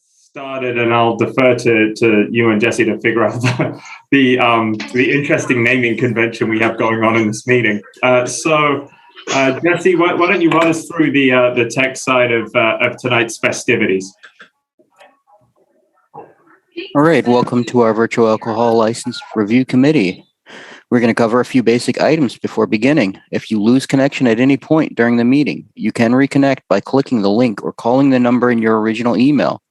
Started, and I'll defer to you and Jesse to figure out the interesting naming convention we have going on in this meeting. Jesse, why don't you run us through the tech side of tonight's festivities? All right, welcome to our virtual alcohol license review committee. We're going to cover a few basic items before beginning. If you lose connection at any point during the meeting, you can reconnect by clicking the link or calling the number in your original email.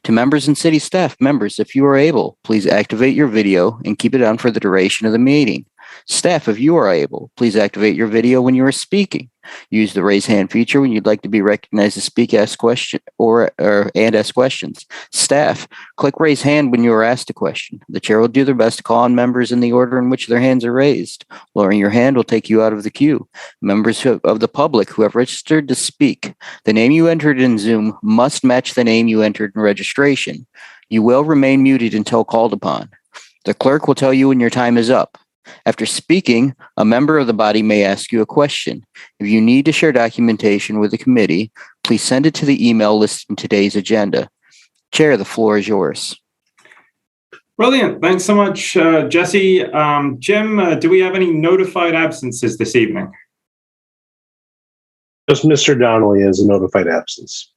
To members and city staff members, if you are able, please activate your video and keep it on for the duration of the meeting. Staff, if you are able, please activate your video when you are speaking. Use the raise hand feature when you'd like to be recognized to speak, ask question, and ask questions. Staff, click raise hand when you are asked a question. The chair will do their best to call on members in the order in which their hands are raised. Lowering your hand will take you out of the queue. Members of the public who have registered to speak, the name you entered in Zoom must match the name you entered in registration. You will remain muted until called upon. The clerk will tell you when your time is up. After speaking, a member of the body may ask you a question. If you need to share documentation with the committee, please send it to the email listed in today's agenda. Chair, the floor is yours. Brilliant. Thanks so much, Jesse. Jim, do we have any notified absences this evening? Just Mr. Donnelly is a notified absence.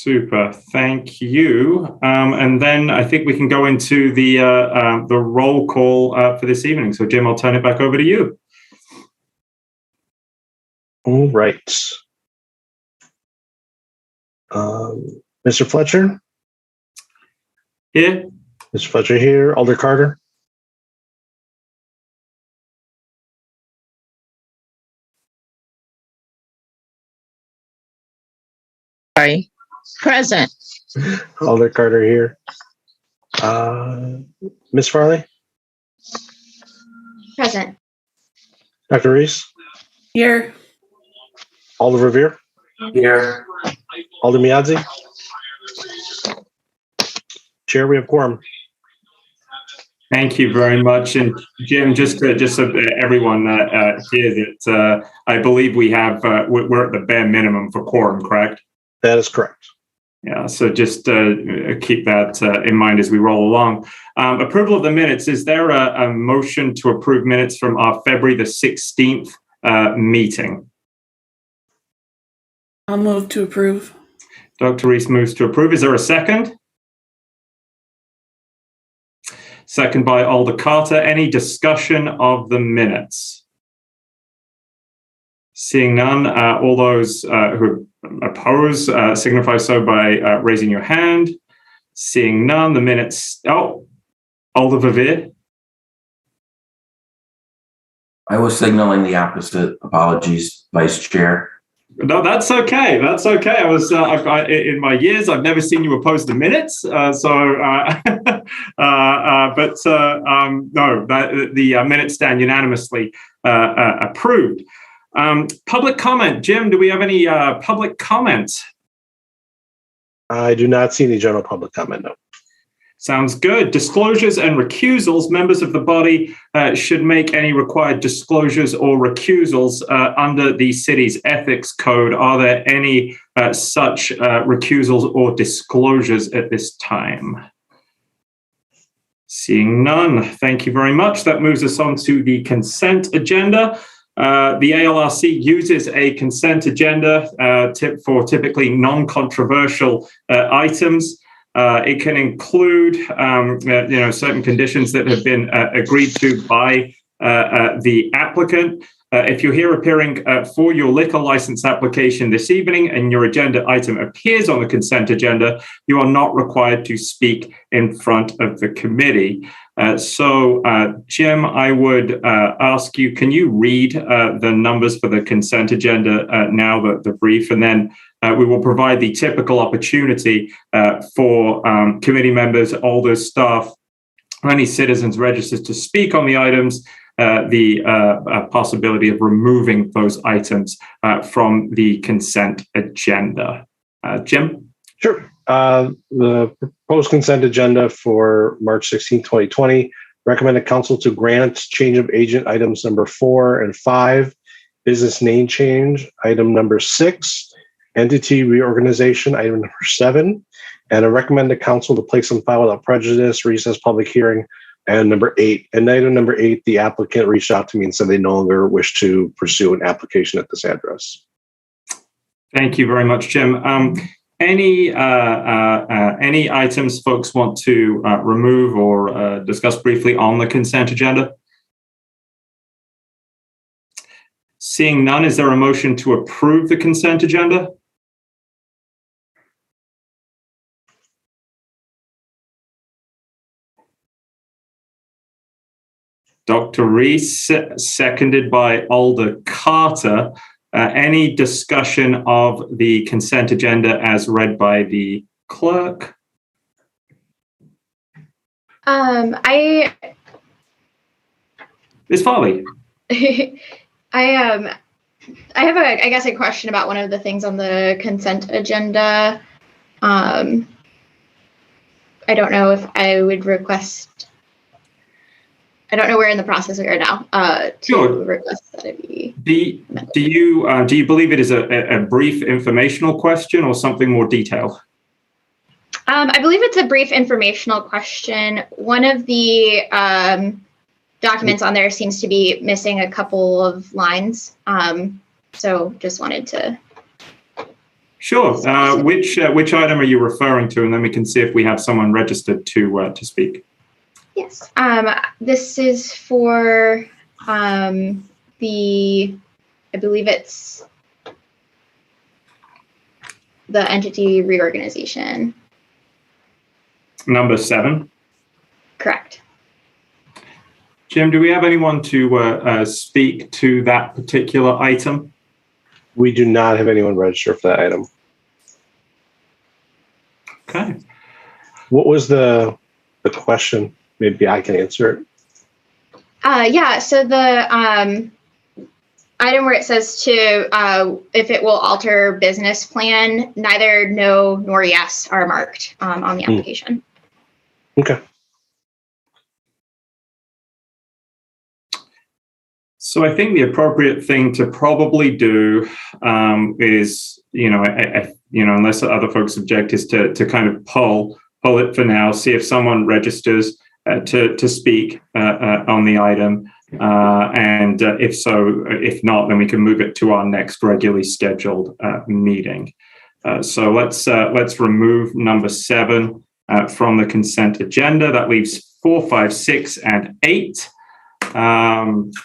Super, thank you. And then I think we can go into the roll call for this evening. So, Jim, I'll turn it back over to you. All right. Mr. Fletcher? Here. Mr. Fletcher here. Alder Carter? Sorry. Present. Alder Carter here. Ms. Farley? Present. Dr. Reese? Here. Alder Revere? Here. Alder Miadzi? Chair, we have quorum. Thank you very much. And Jim, just so everyone hears it, I believe we're at the bare minimum for quorum, correct? That is correct. Yeah, so just keep that in mind as we roll along. Approval of the minutes. Is there a motion to approve minutes from our February the 16th meeting? I'll move to approve. Dr. Reese moves to approve. Is there a second? Second by Alder Carter. Any discussion of the minutes? Seeing none, all those who oppose signify so by raising your hand. Seeing none, the minutes. Oh, Alder Revere. I was signaling the opposite. Apologies, Vice Chair. No, that's okay. That's okay. I was in my years, I've never seen you oppose the minutes. No, the minutes stand unanimously approved. Public comment. Jim, do we have any public comment? I do not see any general public comment, no. Sounds good. Disclosures and recusals. Members of the body should make any required disclosures or recusals under the city's ethics code. Are there any such recusals or disclosures at this time? Seeing none. Thank you very much. That moves us on to the consent agenda. The ALRC uses a consent agenda for typically non-controversial items. It can include, certain conditions that have been agreed to by the applicant. If you're here appearing for your liquor license application this evening and your agenda item appears on the consent agenda, you are not required to speak in front of the committee. Jim, I would ask you, can you read the numbers for the consent agenda now, the brief, and then we will provide the typical opportunity for committee members, alders, staff, or any citizens registered to speak on the items, the possibility of removing those items from the consent agenda. Jim? Sure. The proposed consent agenda for March 16, 2020, recommended council to grant change of agent items number 4 and 5, business name change, item number 6, entity reorganization, item number 7, and I recommend the council to place on file without prejudice, recess public hearing, and number 8. And item number 8, the applicant reached out to me and said they no longer wish to pursue an application at this address. Thank you very much, Jim. Any items folks want to remove or discuss briefly on the consent agenda? Seeing none, is there a motion to approve the consent agenda? Dr. Reese, seconded by Alder Carter. Any discussion of the consent agenda as read by the clerk? Ms. Farley. I have a question about one of the things on the consent agenda. I don't know if I would request. I don't know where in the process we are now to request that it be. Do you believe it is a brief informational question or something more detailed? I believe it's a brief informational question. One of the documents on there seems to be missing a couple of lines. So just wanted to. Sure. Which item are you referring to? And then we can see if we have someone registered to speak. Yes. This is for I believe it's the entity reorganization. Number 7. Correct. Jim, do we have anyone to speak to that particular item? We do not have anyone registered for that item. Okay. What was the question? Maybe I can answer it. Yeah, so the item where it says to, if it will alter business plan, neither no nor yes are marked on the application. Okay. So I think the appropriate thing to probably do is, unless other folks object, is to kind of pull it for now, see if someone registers to speak on the item. And if so, if not, then we can move it to our next regularly scheduled meeting. So let's remove number 7 from the consent agenda. That leaves 4, 5, 6, and 8.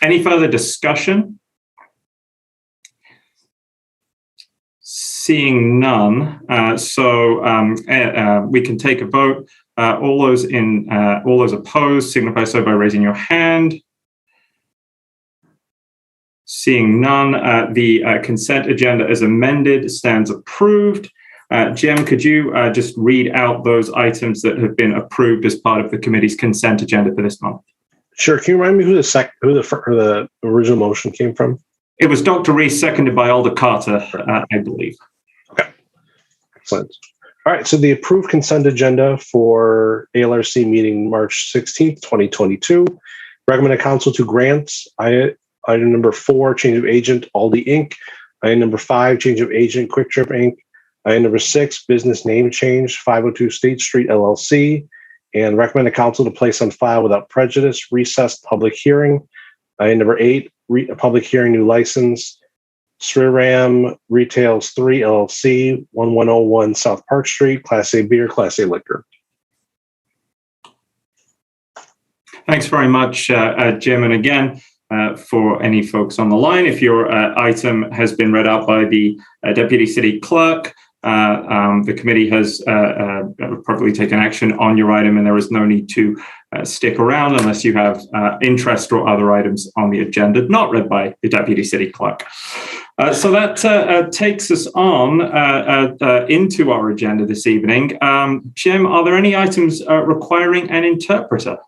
Any further discussion? Seeing none, we can take a vote. All those opposed, signify so by raising your hand. Seeing none, the consent agenda as amended stands approved. Jim, could you just read out those items that have been approved as part of the committee's consent agenda for this month? Sure. Can you remind me who the original motion came from? It was Dr. Reese, seconded by Alder Carter, I believe. Okay. Excellent. All right. So the approved consent agenda for ALRC meeting March 16th, 2022. Recommended council to grant item number 4, change of agent, Aldi Inc. Item number 5, change of agent, Quick Trip Inc. Item number 6, business name change, 502 State Street LLC. And recommend the council to place on file without prejudice, recessed public hearing. Item number 8, public hearing, new license, Sriram Retails 3 LLC, 1101 South Park Street, Class A beer, Class A liquor. Thanks very much, Jim. And again, for any folks on the line, if your item has been read out by the Deputy City Clerk, the committee has appropriately taken action on your item, and there is no need to stick around unless you have interest or other items on the agenda not read by the Deputy City Clerk. So that takes us on into our agenda this evening. Jim, are there any items requiring an interpreter?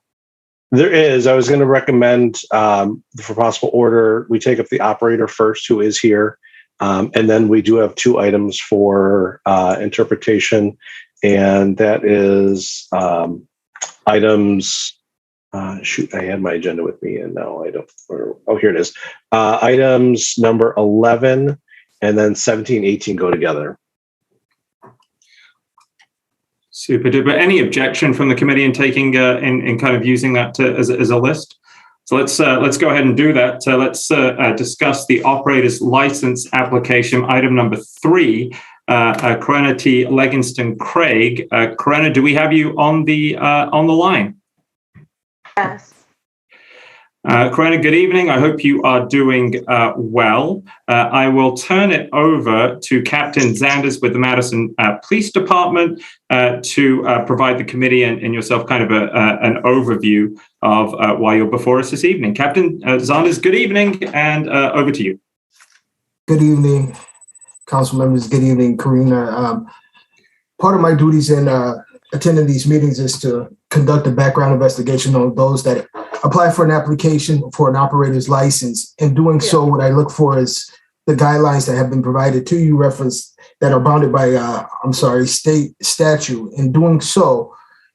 There is. I was going to recommend, for possible order, we take up the operator first, who is here. And then we do have 2 items for interpretation, and that is items. Shoot, I had my agenda with me, and now I don't. Oh, here it is. Items number 11 and then 17, 18 go together. Super duper. Any objection from the committee in taking in kind of using that as a list? So let's go ahead and do that. Let's discuss the operator's license application, item number 3. Corinna T. Legginston Craig. Corinna, do we have you on the line? Yes. Corinna, good evening. I hope you are doing well. I will turn it over to Captain Zanders with the Madison Police Department to provide the committee and yourself kind of an overview of why you're before us this evening. Captain Zanders, good evening, and over to you. Good evening, council members. Good evening, Corinna. Part of my duties in attending these meetings is to conduct a background investigation on those that apply for an application for an operator's license. In doing so, what I look for is the guidelines that have been provided to you, referenced that are bounded by, state statute. In doing so,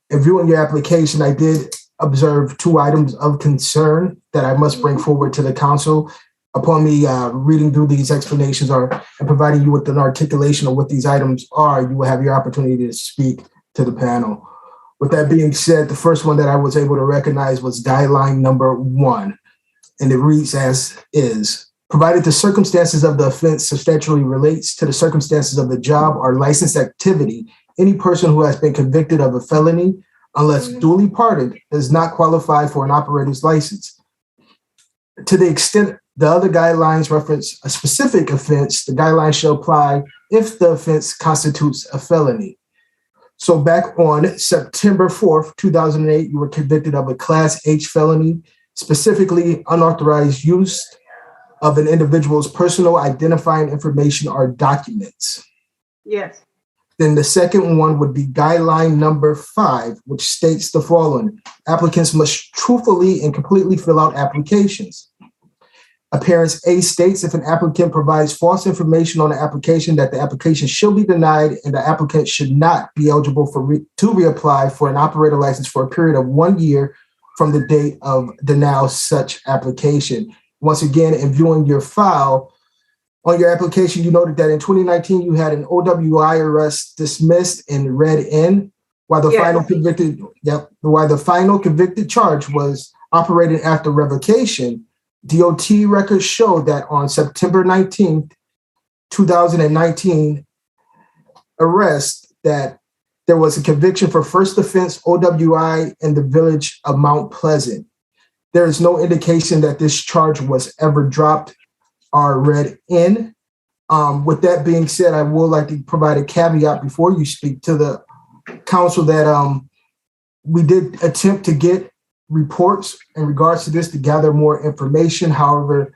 in viewing your application, I did observe 2 items of concern that I must bring forward to the council. Upon me reading through these explanations and providing you with an articulation of what these items are, you will have your opportunity to speak to the panel. With that being said, the first one that I was able to recognize was guideline number 1, and it reads as is. Provided the circumstances of the offense substantially relates to the circumstances of the job or licensed activity, any person who has been convicted of a felony, unless duly pardoned, does not qualify for an operator's license. To the extent the other guidelines reference a specific offense, the guidelines shall apply if the offense constitutes a felony. So back on September 4th, 2008, you were convicted of a Class H felony, specifically unauthorized use of an individual's personal identifying information or documents. Yes. Then the second one would be guideline number 5, which states the following: applicants must truthfully and completely fill out applications. Appearance A states if an applicant provides false information on the application, that the application shall be denied and the applicant should not be eligible to reapply for an operator license for a period of 1 year from the date of denial of such application. Once again, in viewing your file, on your application, you noted that in 2019, you had an OWI arrest dismissed and read in, while the final convicted charge was operated after revocation. DOT records show that on September 19th, 2019 arrest, that there was a conviction for first offense OWI in the village of Mount Pleasant. There is no indication that this charge was ever dropped or read in. With that being said, I would like to provide a caveat before you speak to the council that we did attempt to get reports in regards to this to gather more information. However,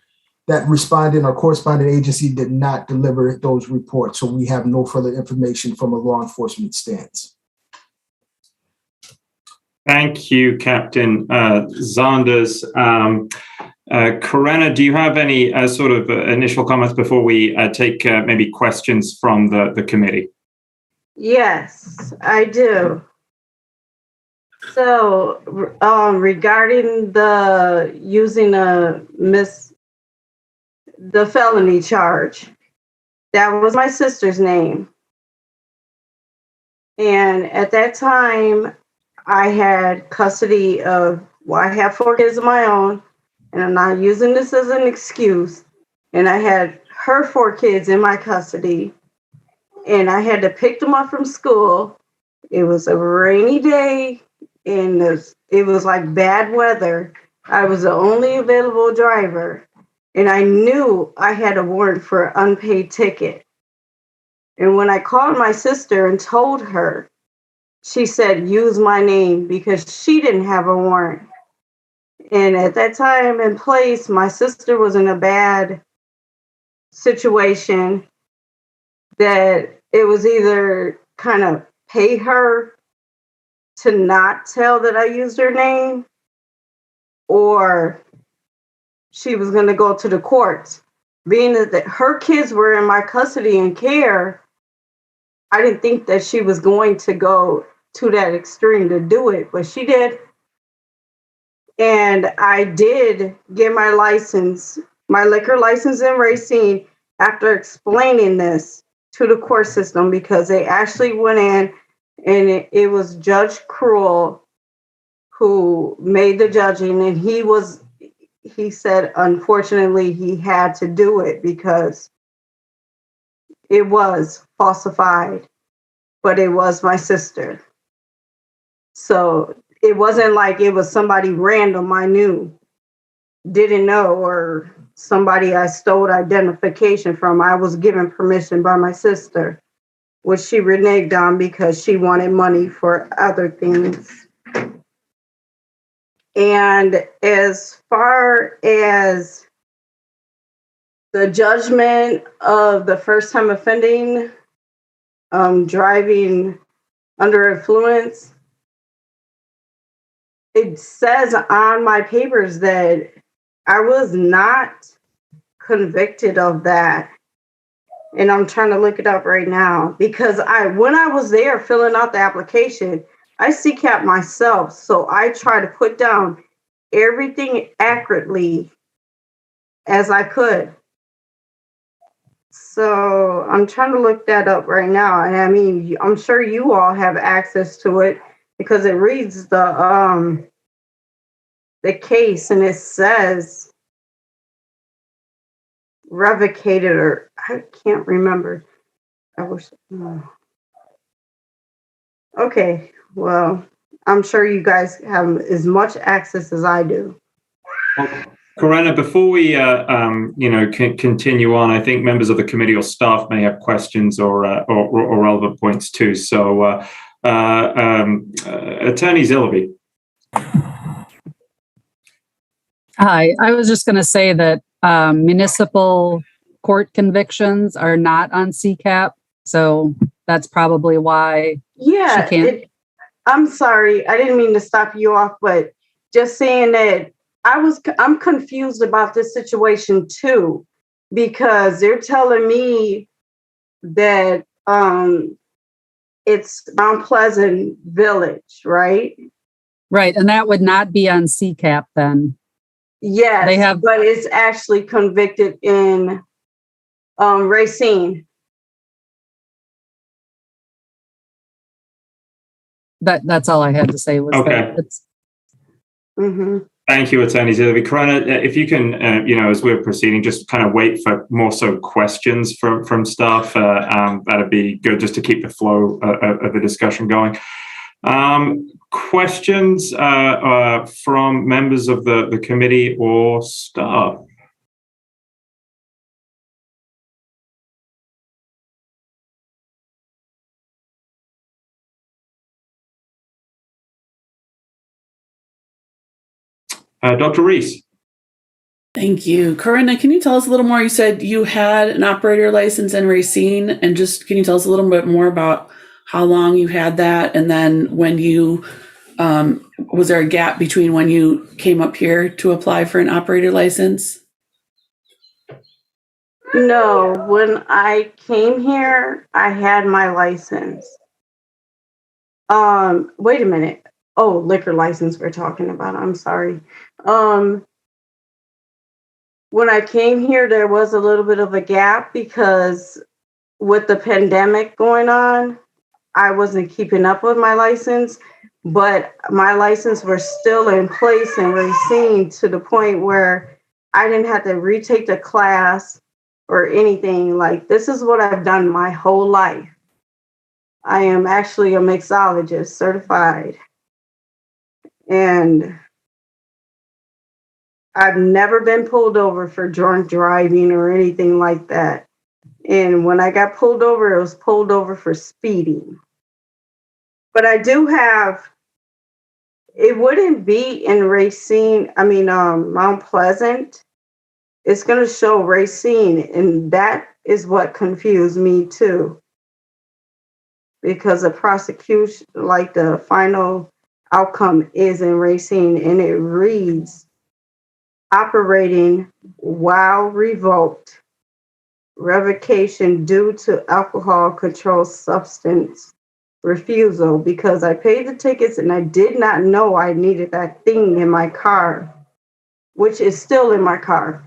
that respondent or correspondent agency did not deliver those reports. So we have no further information from a law enforcement stance. Thank you, Captain Zanders. Corinna, do you have any sort of initial comments before we take maybe questions from the committee? Yes, I do. So, regarding the using the felony charge, that was my sister's name. And at that time, I had custody of, I have 4 kids of my own, and I'm not using this as an excuse. And I had her 4 kids in my custody, and I had to pick them up from school. It was a rainy day, and it was like bad weather. I was the only available driver, and I knew I had a warrant for an unpaid ticket. And when I called my sister and told her, she said, use my name, because she didn't have a warrant. And at that time and place, my sister was in a bad situation that it was either kind of pay her to not tell that I used her name, or she was going to go to the courts. Being that her kids were in my custody and care, I didn't think that she was going to go to that extreme to do it, but she did. And I did get my license, my liquor license in Racine, after explaining this to the court system, because they actually went in and it was Judge Cruel who made the judging, and he said unfortunately he had to do it because it was falsified, but it was my sister. So it wasn't like it was somebody random I didn't know, or somebody I stole identification from. I was given permission by my sister, which she reneged on because she wanted money for other things. And as far as the judgment of the first time offending, driving under influence, it says on my papers that I was not convicted of that. And I'm trying to look it up right now because when I was there filling out the application, I CCAP myself. So I try to put down everything accurately as I could. So I'm trying to look that up right now. And I mean, I'm sure you all have access to it because it reads the case and it says revocated, or I can't remember. I wish. Okay, well, I'm sure you guys have as much access as I do. Well, Corinna, before we continue on, I think members of the committee or staff may have questions or relevant points too. So, Attorney Zillaby. Hi, I was just going to say that municipal court convictions are not on CCAP, so that's probably why she can't. I'm sorry, I didn't mean to stop you off, but just saying that I'm confused about this situation too, because they're telling me that it's Mount Pleasant Village, right? Right, and that would not be on CCAP then. Yes, but it's actually convicted in Racine. That's all I had to say was okay. That it's Thank you, Attorney Zillaby. Corinna, if you can, as we're proceeding, just kind of wait for more so questions from staff. That'd be good just to keep the flow of the discussion going. Questions from members of the committee or staff? Dr. Reese. Thank you. Corinna, can you tell us a little more? You said you had an operator license in Racine, and just can you tell us a little bit more about how long you had that, and then when you, was there a gap between when you came up here to apply for an operator license? No, when I came here, I had my license. Wait a minute. Oh, liquor license we're talking about. I'm sorry. When I came here, there was a little bit of a gap because with the pandemic going on, I wasn't keeping up with my license, but my license was still in place in Racine to the point where I didn't have to retake the class or anything. Like, this is what I've done my whole life. I am actually a mixologist certified. And I've never been pulled over for drunk driving or anything like that. And when I got pulled over, it was pulled over for speeding. But I do have, it wouldn't be in Racine, Mount Pleasant. It's going to show Racine, and that is what confused me too. Because the prosecution, like the final outcome is in Racine, and it reads, operating while revoked, revocation due to alcohol controlled substance refusal, because I paid the tickets and I did not know I needed that thing in my car, which is still in my car.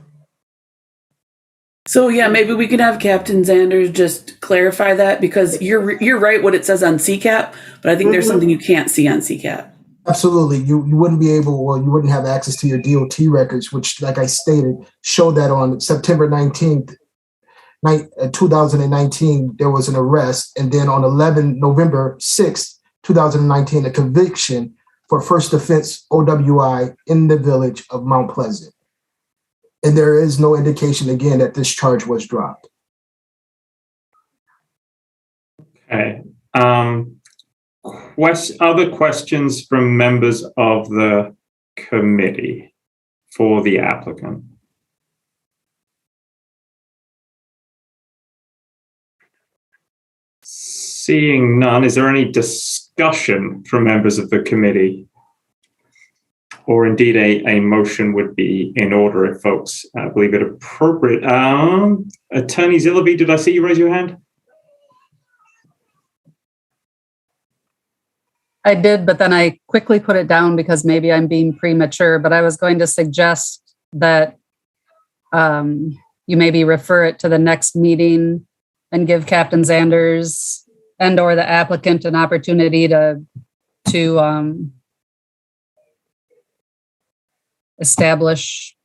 So yeah, maybe we can have Captain Zanders just clarify that, because you're right what it says on CCAP, but I think there's something you can't see on CCAP. Absolutely. You wouldn't be able, or you wouldn't have access to your DOT records, which, like I stated, showed that on September 19th, 2019, there was an arrest. And then on November 6th, 2019, a conviction for first offense OWI in the village of Mount Pleasant. And there is no indication, again, that this charge was dropped. Okay. Other questions from members of the committee for the applicant? Seeing none, is there any discussion from members of the committee? Or indeed a motion would be in order if folks believe it appropriate. Attorney Zillaby, did I see you raise your hand? I did, but then I quickly put it down because maybe I'm being premature, but I was going to suggest that you maybe refer it to the next meeting and give Captain Zanders and or the applicant an opportunity to establish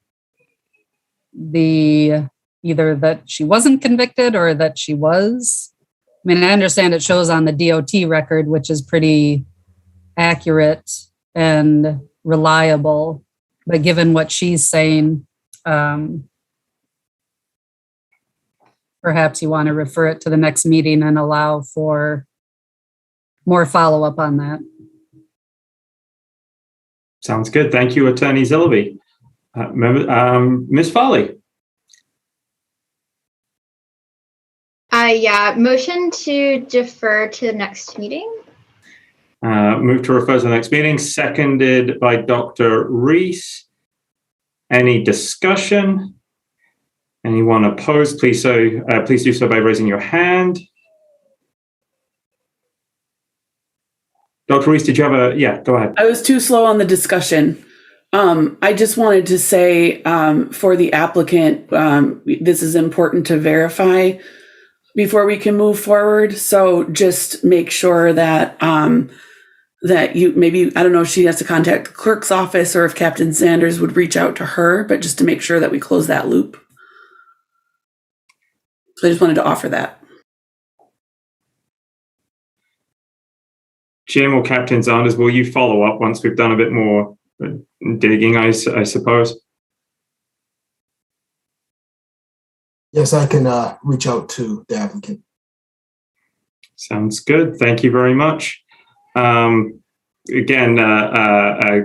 either that she wasn't convicted or that she was. I mean, I understand it shows on the DOT record, which is pretty accurate and reliable, but given what she's saying, perhaps you want to refer it to the next meeting and allow for more follow-up on that. Sounds good. Thank you, Attorney Zillaby. Ms. Farley. Yeah, motion to defer to the next meeting. Move to refer to the next meeting, seconded by Dr. Reese. Any discussion? Anyone opposed? Please do so by raising your hand. Dr. Reese, did you have go ahead. I was too slow on the discussion. I just wanted to say for the applicant, this is important to verify before we can move forward. So just make sure that that you maybe, I don't know if she has to contact the clerk's office or if Captain Zanders would reach out to her, but just to make sure that we close that loop. So I just wanted to offer that. Jim or Captain Zanders, will you follow up once we've done a bit more digging, I suppose? Yes, I can reach out to the applicant. Sounds good. Thank you very much. Again,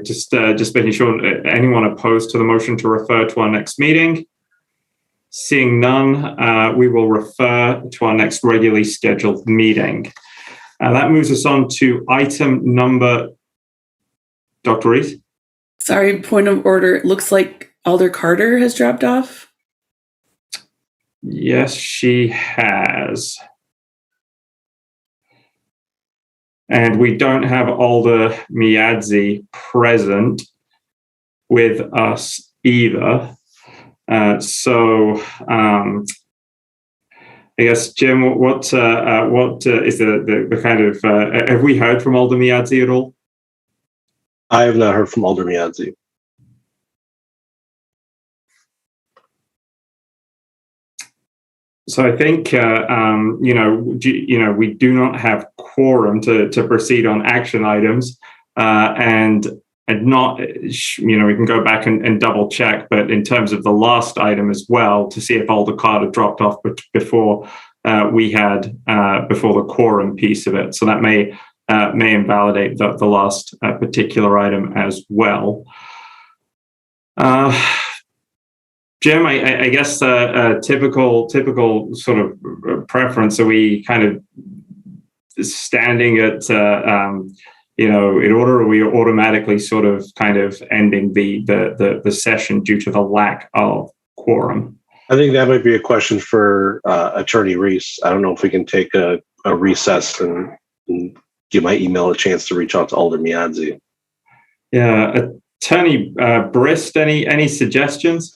just making sure, anyone opposed to the motion to refer to our next meeting? Seeing none, we will refer to our next regularly scheduled meeting. That moves us on to item number, Dr. Reese? Sorry, point of order. It looks like Alder Carter has dropped off. Yes, she has. And we don't have Alder Miadzi present with us either. I guess, Jim, what is the kind of, have we heard from Alder Miadzi at all? I have not heard from Alder Miadzi. So I think, we do not have quorum to proceed on action items, and not, we can go back and double check, but in terms of the last item as well, to see if Alder Carter dropped off before before the quorum piece of it. So that may invalidate the last particular item as well. Jim, I guess a typical sort of preference. Are we kind of standing at in order, or are we automatically sort of kind of ending the session due to the lack of quorum? I think that might be a question for Attorney Reese. I don't know if we can take a recess and give my email a chance to reach out to Alder Miadzi. Yeah, Attorney Brist, any suggestions?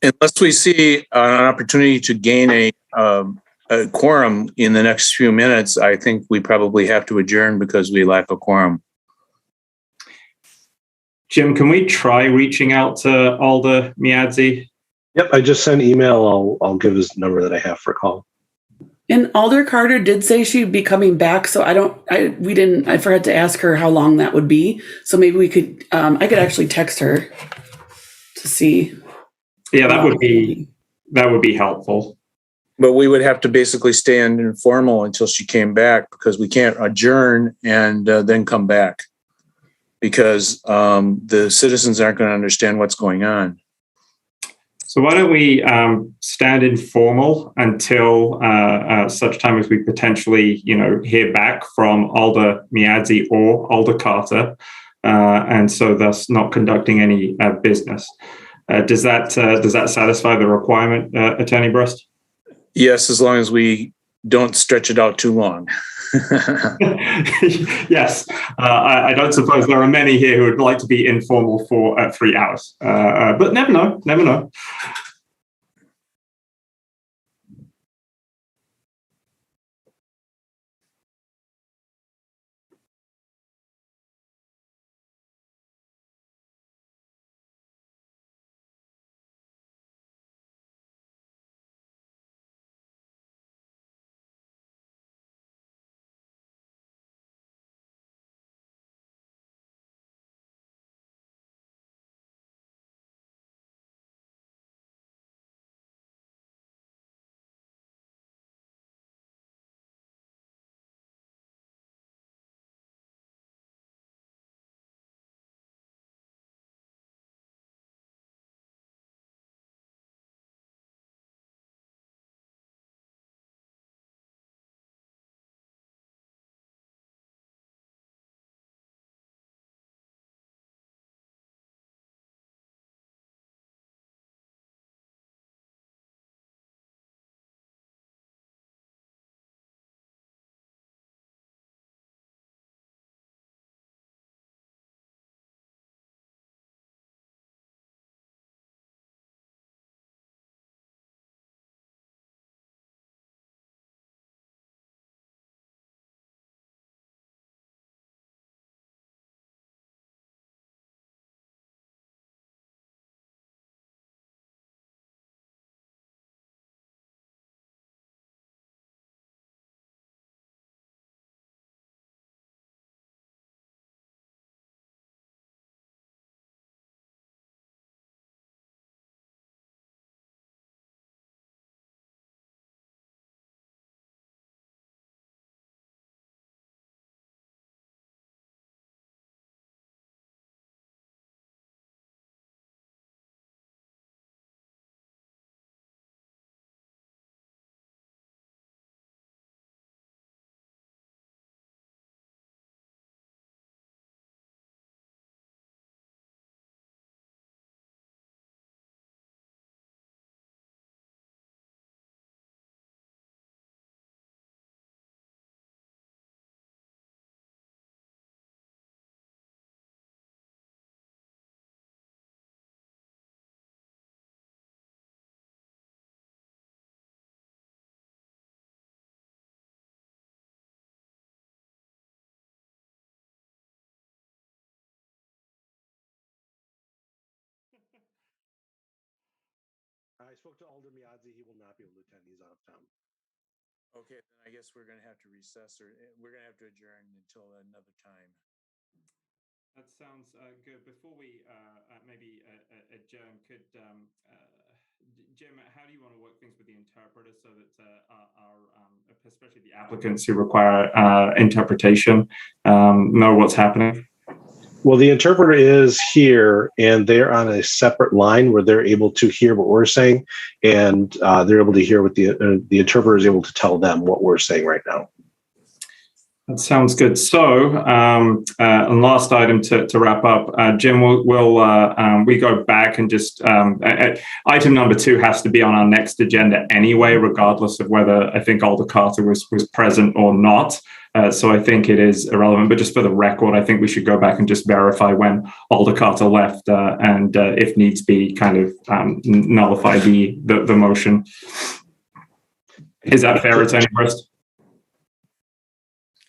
Unless we see an opportunity to gain a quorum in the next few minutes, I think we probably have to adjourn because we lack a quorum. Jim, can we try reaching out to Alder Miadzi? Yep, I just sent an email. I'll give his number that I have for a call. And Alder Carter did say she'd be coming back, so I forgot to ask her how long that would be. So maybe we could, I could actually text her to see. Yeah, that would be helpful. But we would have to basically stay informal until she came back, because we can't adjourn and then come back, because the citizens aren't going to understand what's going on. So why don't we stand informal until such time as we potentially, hear back from Alder Miadzi or Alder Carter, and so thus not conducting any business. Does that satisfy the requirement, Attorney Brust? Yes, as long as we don't stretch it out too long. Yes, I don't suppose there are many here who would like to be informal for 3 hours, but never know. I spoke to Alder Miadzi. He will not be able to attend. He's out of town. Okay, then I guess we're going to have to recess, or we're going to have to adjourn until another time. That sounds good. Before we maybe adjourn, could Jim, how do you want to work things with the interpreter so that our especially the applicants who require interpretation, know what's happening? Well, the interpreter is here, and they're on a separate line where they're able to hear what we're saying, and they're able to hear what the interpreter is able to tell them what we're saying right now. That sounds good. So, and last item to wrap up, Jim, we go back and just item number 2 has to be on our next agenda anyway, regardless of whether I think Alder Carter was present or not. So I think it is irrelevant, but just for the record, I think we should go back and just verify when Alder Carter left, and if needs be, kind of nullify the motion. Is that fair, Attorney Prest?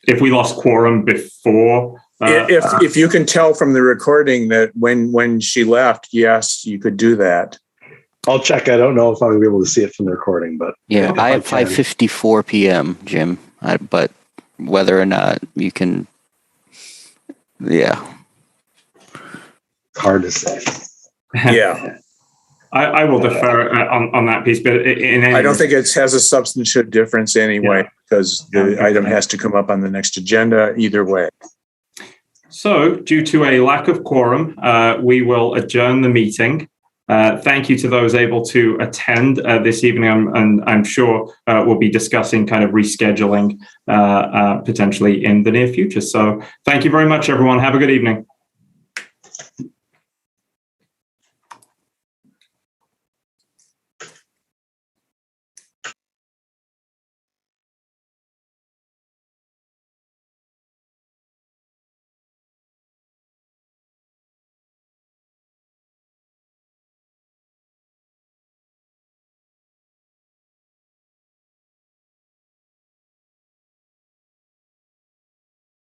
If we lost quorum before, if you can tell from the recording that when she left, yes, you could do that. I'll check. I don't know if I'm gonna be able to see it from the recording, but yeah, I have 5:54 p.m., Jim. But whether or not you can, yeah, hard to say. Yeah. I will defer on that piece, but I don't think it has a substantive difference anyway, because the item has to come up on the next agenda either way. So, due to a lack of quorum, we will adjourn the meeting. Thank you to those able to attend this evening, and I'm sure we'll be discussing kind of rescheduling potentially in the near future. So, thank you very much, everyone. Have a good evening.